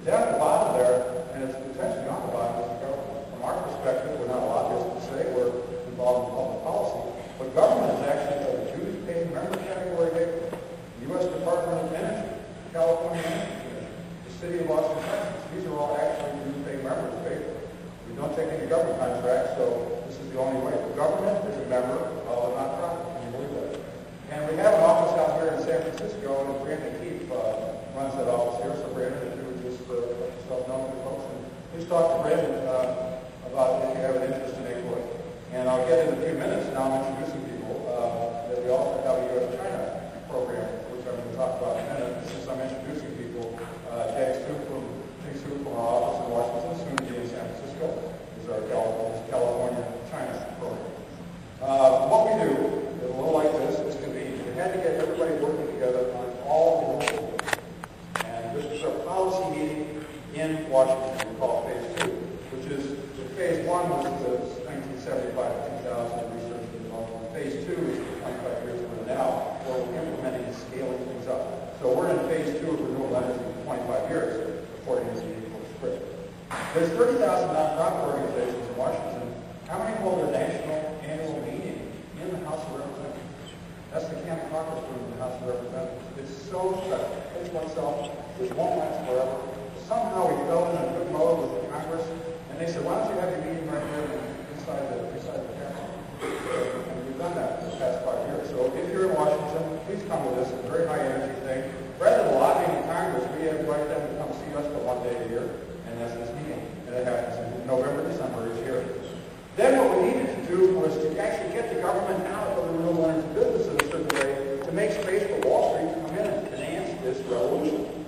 Down at the bottom there, and it's potentially on the bottom, is the government. From our perspective, we're not lobbyists to say we're involved in public policy, but government is actually a dues-paying member category. U.S. Department of Energy, California Energy Commission, the City of Austin, Texas. These are all actually dues-paying members of paper. We don't take any government contracts, so this is the only way. The government is a member of a nonprofit. Can you believe that? And we have an office out here in San Francisco, and Brandon Keefe runs that office here. So Brandon, if you would just yourself known to folks, and please talk to Brandon about if you have an interest in ACOI. And I'll get in a few minutes now. I'm introducing people that we also have a U.S.-China program, which I'm going to talk about in a minute. Since I'm introducing people, Jack Stu from our office in Washington, soon to be in San Francisco, is our California-China program. What we do is a little like this. It's convenient. We had to get everybody working together on all the local things. And this is our policy meeting in Washington. We call it Phase 2, which is Phase 1 was the 1975 to 2000 research and development. Phase 2 is the 25 years from now, where we're implementing and scaling things up. So we're in Phase 2 of renewable energy for 25 years, according to the April script. There's 30,000 nonprofit organizations in Washington. How many hold their national annual meeting in the House of Representatives? That's the Camp Caucus room in the House of Representatives. It's so special. It's oneself. It won't last forever. Somehow we fell in a good mode with the Congress, and they said, why don't you have your meeting right here inside the Capitol? And we've done that for the past 5 years. So if you're in Washington, please come with us. It's a very high energy thing. Rather than lobbying in Congress, we invite them to come see us for 1 day a year, and that's this meeting. And it happens in November, December each year. Then what we needed to do was to actually get the government out of the renewable energy business in a certain way to make space for Wall Street to come in and finance this revolution.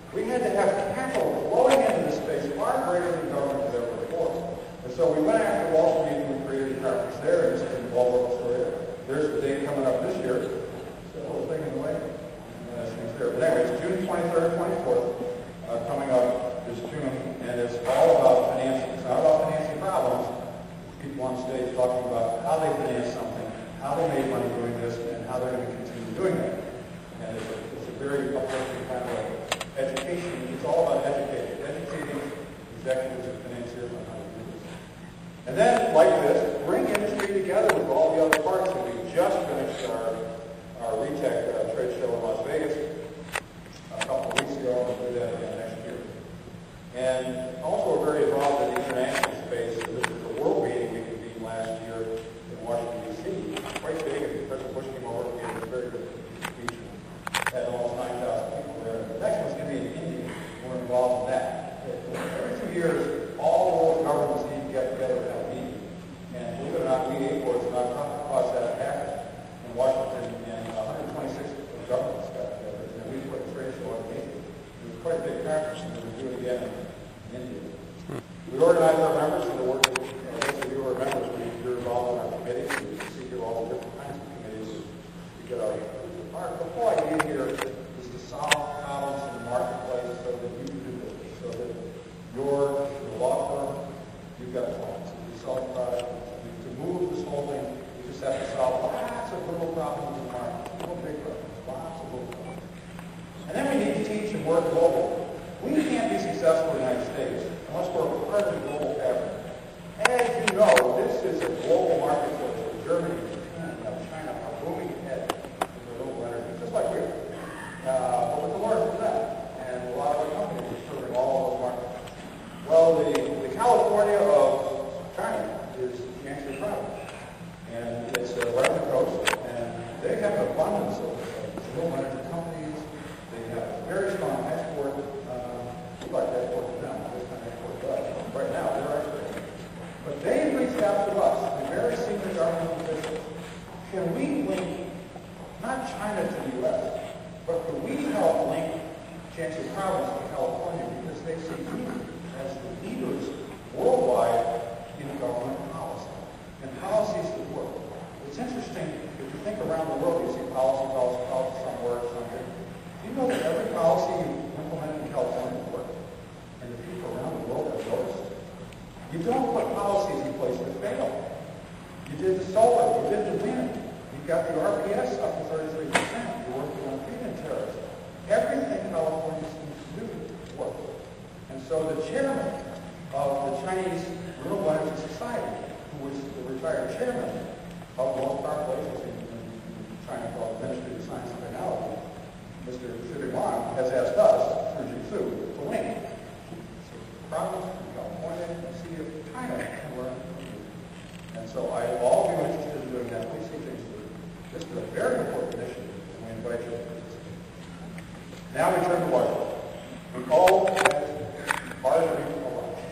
We had to have capital flowing into this space far greater than government could ever afford. And so we went after Wall Street and we created departments there in Waldorf Astoria. There's the day coming up this year. Got a little thing in the way. Things there. But anyway, it's June 23rd, 24th, coming up this June, and it's all about financing. It's not about financing problems. People on stage talking about how they finance something, how they made money doing this, and how they're going to continue doing that. And it's a very uplifting kind of education. It's all about educating executives and financiers on how to do this. And then, like this, bring industry together with all the other parts. And we just finished our RETEC trade show in Las Vegas a couple of weeks ago, and we'll do that again next year. And also we're very involved in the international space. So this is the world meeting we convened last year in Washington, D.C. Quite big, and President Bush came over and gave a very good speech. Had almost 9,000 people there. The next one's going to be in India. We're involved in that. Every 2 years, all the world governments need to get together and have a meeting. And believe it or not, we airports and nonprofit cause that happened in Washington, and 126 governments got together, and we put a trade show on the meeting. It was quite a big conference, and we'll do it again in India. We organize our members into working. Those of you who are members, you're involved in our committees. We see through all the different kinds of committees to get our part. The whole idea here is to solve problems in the marketplace so that you can do this, so that your law firm, you've got clients. You solve products. To move this whole thing, you just have to solve lots of little problems in the market. No big problems, lots of little problems. And then we need to teach and work globally. We can't be successful in the United States unless we're part of the global fabric. As you know, this is a global marketplace where Germany, Japan, China are moving ahead with renewable energy, just like we are. But with the learn from them. And a lot of our companies are serving all of those markets. Well, the California of China is Yankee province. And it's right on the coast. And they have an abundance of renewable energy companies. They have a very strong export. We'd like to export to them. This kind of export to us. Right now, they're exporting. But they reached out to us, the very senior government officials. Can we link not China to the U.S., but can we help link Yankee province to California because they see you as the leaders worldwide in government policy and policies that work. It's interesting, if you think around the world, you see policy somewhere, something. Do you know that every policy you implement in California works? And the people around the world have noticed? You don't put policies in place that fail. You did the solar, you did the wind. You got the RPS up to 33%. You're working on feed-in tariffs. Everything California seems to do works. So the chairman of the Chinese Renewable Energy Society, who was the retired chairman of the most powerful agency in China called the Ministry of Science and Technology, Mr. Xu Wang, has asked us, through Jiu-Jitsu, to link problems in California and the city of China and learn from you. And so I all be interested in doing that. Please see things through. This is a very important initiative, and we invite you to participate. Now we turn to Washington. We all have our dream of life.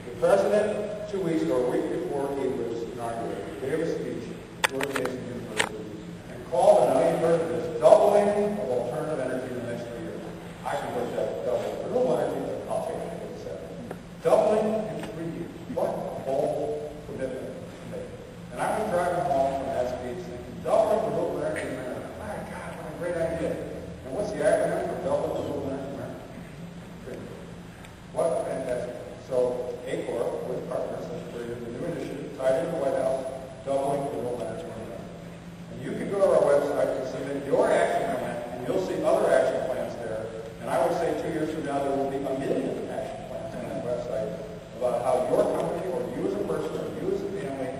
The president, 2 weeks ago, a week before he was inaugurated, gave a speech at George Mason University and called, and I ain't heard of this, doubling of alternative energy in the next 3 years. I can put that double. Renewable energy, I'll take it, what he said. Doubling in 3 years. What a bold commitment to make. And I was driving home from that speech thinking, doubling renewable energy in America. My God, what a great idea. And what's the acronym for doubling renewable energy in America? What a fantastic. So ACOR, with partners, has created a new initiative tied into the White House, doubling renewable energy in America. And you can go to our website and submit your action plan, and you'll see other action plans there. And I would say 2 years from now, there will be a million action plans on that website about how your company, or you as a person, or you as a family,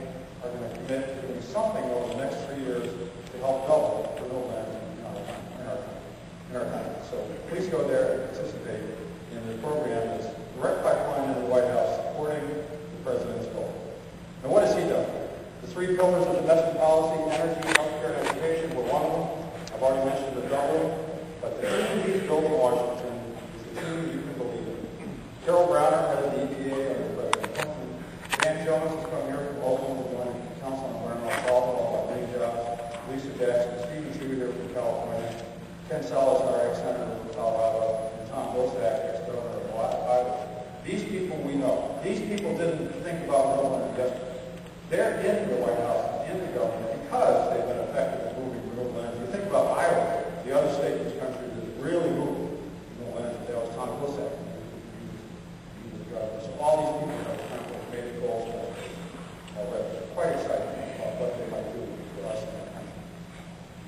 are going to commit to doing something over the next 3 years to help double renewable energy in our country. So please go there and participate in the program that's direct pipeline in the White House supporting the president's goal. Now, what has he done? The 3 pillars of domestic policy, energy, healthcare, and education were one of them. I've already mentioned the doubling, but the team he's built in Washington is a team you can believe in. Carol Browner, head of the EPA under President Clinton. Dan Jones has come here from Oklahoma to join the Council on Environmental Quality, all about green jobs. Lisa Jackson, Stephen Chu here from California. Ken Salazar, ex-senator from Colorado, and Tom Vilsack, ex-governor of Iowa. These people we know. These people didn't think about renewable energy yesterday. They're in the White House, in the government, because they've been effective at moving renewable energy. You think about Iowa, the other state in this country that really moved renewable energy. That was Tom Vilsack. He was the governor. So all these people have made the goals already. Quite exciting about what they might do for us in that country.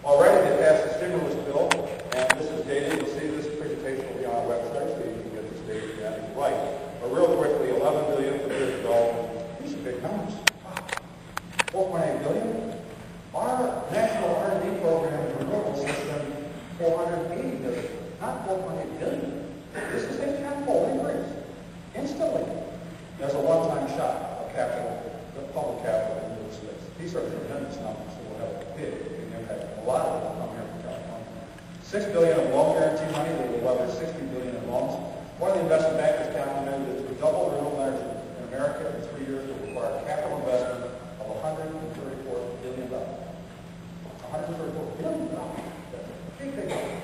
Already they passed a stimulus bill, and this is dated. You'll see this presentation will be on our website, so you can get this data again if you like. But real quickly, $11 billion for business development. These are big numbers. Wow. $4.8 billion. Our national R&D program in the renewable system, $480 million, not $4.8 billion. This is a tenfold increase. Instantly. There's a one-time shot of capital, the public capital into the space. These are tremendous numbers that will have a big impact. A lot of them will come here from California. $6 billion of loan guarantee money that will leverage $60 billion in loans. One of the investment bankers calculated that to double renewable energy in America in 3 years will require capital investment of $134 billion. $134 billion. That's a big number.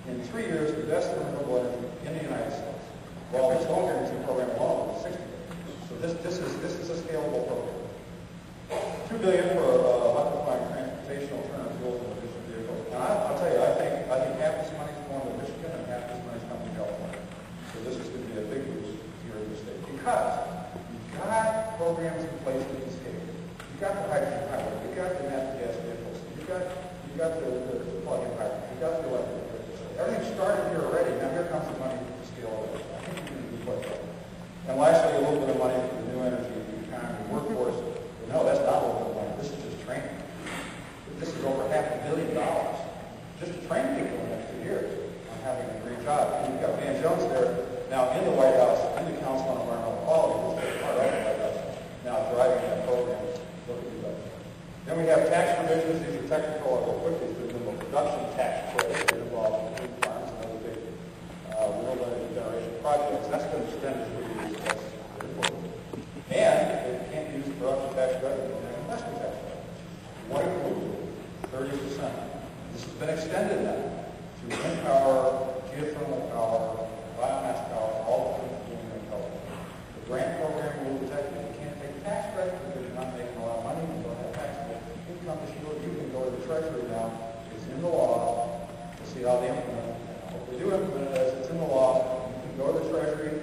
In 3 years, to invest in renewable energy in the United States. Well, this loan guarantee program alone is $60 billion. So this is a scalable program. $2 billion for electrifying transportation, alternative fuels, and efficient vehicles. And I'll tell you, I think half this money is going to Michigan and half this money is coming to California. So this is going to be a big boost here in the state. Because you've got programs in place in the state. You've got the hydrogen highway. You've got the natural gas vehicles. You've got the plug-in hybrid. You've got the electric vehicles. Everything started here already. Now here comes the money to scale it. I think you're going to do quite well. And lastly, a little bit of money for the new energy, the economy, workforce. No, that's not a little bit of money. This is just training. This is over $500 million just to train people in the next 2 years on having a great job. And you've got Dan Jones there now in the White House, in the Council on Environmental Quality, which is part of the White House, now driving that program. Look at that. Then we have tax provisions. These are technical. I'll go quickly through them. Production tax credits that involve wind farms and other big renewable energy generation projects. That's going to extend to 3 years. That's very important. And they can't use production tax credit and investment tax credit. What if we do? 30%. This has been extended now to wind power, geothermal power, biomass power, all the things we're doing in California. The grant program will protect you. You can't take tax credit because you're not making a lot of money. You don't have taxable income to shield. You can go to the Treasury now. It's in the law. We'll see how they implement it. I hope they do implement it as it's in the law. You can go to the Treasury